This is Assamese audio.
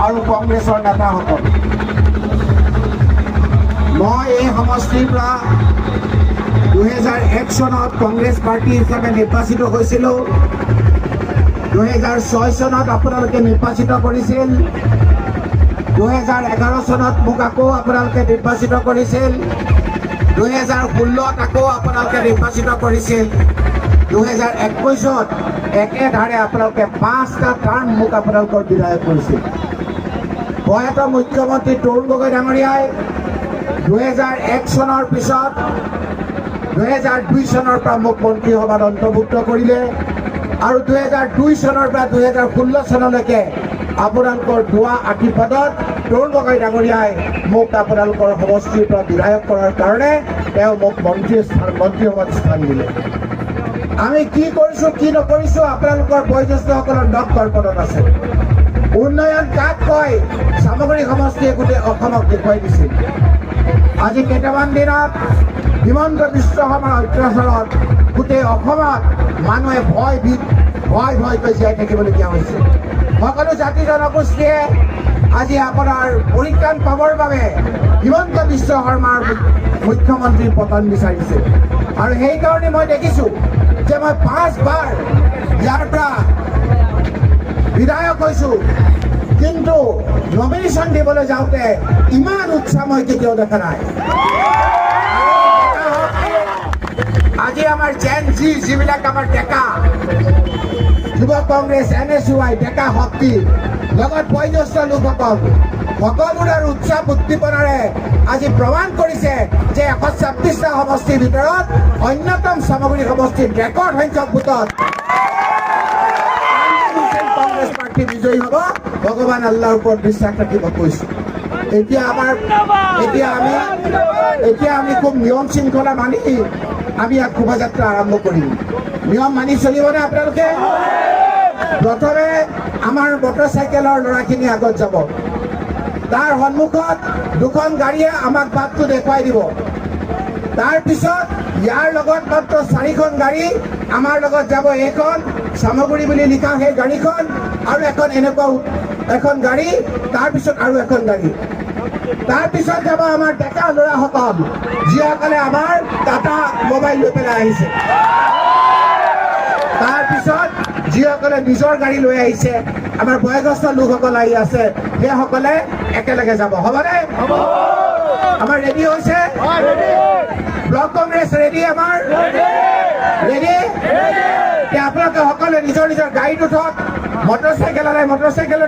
আৰু কংগ্ৰেছৰ নেতাসকল। মই এই সমষ্টিৰ পৰা 2001 চনত কংগ্ৰেছ পাৰ্টি হিচাপে নিৰ্বাচিত হৈছিলোঁ। 2006 চনত আপোনালোকে নিৰ্বাচিত কৰিছিল। 2011 চনত মোক আকৌ আপোনালোকে নিৰ্বাচিত কৰিছিল। 2016ত আকৌ আপোনালোকে নিৰ্বাচিত কৰিছিল। 2021ত একেধাৰে আপোনালোকে 5টা টাৰ্ম মোক আপোনালোকৰ বিধায়ক কৰিছিল। প্ৰয়াত মুখ্যমন্ত্ৰী তৰুণ গগৈ ডাঙৰীয়াই 2001 চনৰ পিছত 2002 চনৰ পৰা মোক মন্ত্ৰীসভাত অন্তৰ্ভুক্ত কৰিলে আৰু 2002 চনৰ পৰা 2016 চনলৈকে আপোনালোকৰ দুৱা আশীৰ্বাদত তৰুণ গগৈ ডাঙৰীয়াই মোক আপোনালোকৰ সমষ্টিৰ পৰা বিধায়ক কৰাৰ কাৰণে তেওঁ মোক মন্ত্ৰীসভাত স্থান দিলে। আমি কি কৰিছোঁ কি নকৰিছোঁ আপোনালোকৰ বয়োজ্যেষ্ঠসকলৰ নখ দৰ্পণত আছে। উন্নয়ন কাক কয় সামগ্ৰী সমষ্টিয়ে গোটেই অসমক দেখুৱাই দিছিল। আজি কেইটামান দিনত হিমন্ত বিশ্ব শৰ্মাৰ অত্যাচাৰত গোটেই অসমত মানুহে ভয়কৈ জীয়াই থাকিবলগীয়া হৈছে। সকলো জাতি জনগোষ্ঠীয়ে আজি আপোনাৰ পৰিত্ৰাণ পাবৰ বাবে হিমন্ত বিশ্ব শৰ্মাৰ মুখ্যমন্ত্ৰীৰ পতন বিচাৰিছে। আৰু সেইকাৰণে মই দেখিছোঁ যে মই 5 বাৰ ইয়াৰ পৰা বিধায়ক হৈছোঁ, কিন্তু নমিনেশ্যন দিবলৈ যাওঁতে ইমান উৎসাহ মই কেতিয়াও দেখা নাই। আজি আমাৰ জেন জি যিবিলাক আমাৰ ডেকা যুৱ কংগ্ৰেছ NSUI ডেকা শক্তি লগত বয়োজ্যেষ্ঠ লোকসকল সকলোৰে উৎসাহ উদ্দীপনাৰে আজি প্ৰমাণ কৰিছে যে 126টা সমষ্টিৰ ভিতৰত অন্যতম সামগ্ৰী সমষ্টিৰ ৰেকৰ্ড সংখ্যক ভোটত কংগ্ৰেছ পাৰ্টি বিজয়ী হ'ব। ভগৱান আল্লাহৰ ওপৰত বিশ্বাস ৰাখিব কৈছোঁ। এতিয়া আমি খুব নিয়ম শৃংখলা মানি আমি ইয়াত শোভাযাত্ৰা আৰম্ভ কৰিম। নিয়ম মানি চলিবনে আপোনালোকে? প্ৰথমে আমাৰ মটৰচাইকেলৰ ল'ৰাখিনি আগত যাব। তাৰ সন্মুখত 2খন গাড়ীয়ে আমাক বাটটো দেখুৱাই দিব। তাৰপিছত ইয়াৰ লগত মাত্ৰ 4খন গাড়ী আমাৰ লগত যাব। এইখন সামগ্ৰী বুলি লিখা সেই গাড়ীখন আৰু এনেকুৱা এখন গাড়ী, তাৰপিছত আৰু এখন গাড়ী। তাৰপিছত যাব আমাৰ ডেকা ল'ৰাসকল যিসকলে আমাৰ টাটা মোবাইল লৈ পেলাই আহিছে। তাৰপিছত যিসকলে নিজৰ গাড়ী লৈ আহিছে, আমাৰ বয়োজ্যেষ্ঠ লোকসকল আহি আছে, সেইসকলে একেলগে যাব। হ'বনে? আমাৰ ৰেডি হৈছে? Block Congress ready? আমাৰ ৰেডি? আপোনালোকে সকলোৱে নিজৰ নিজৰ গাড়ীত উঠক। মটৰচাইকেল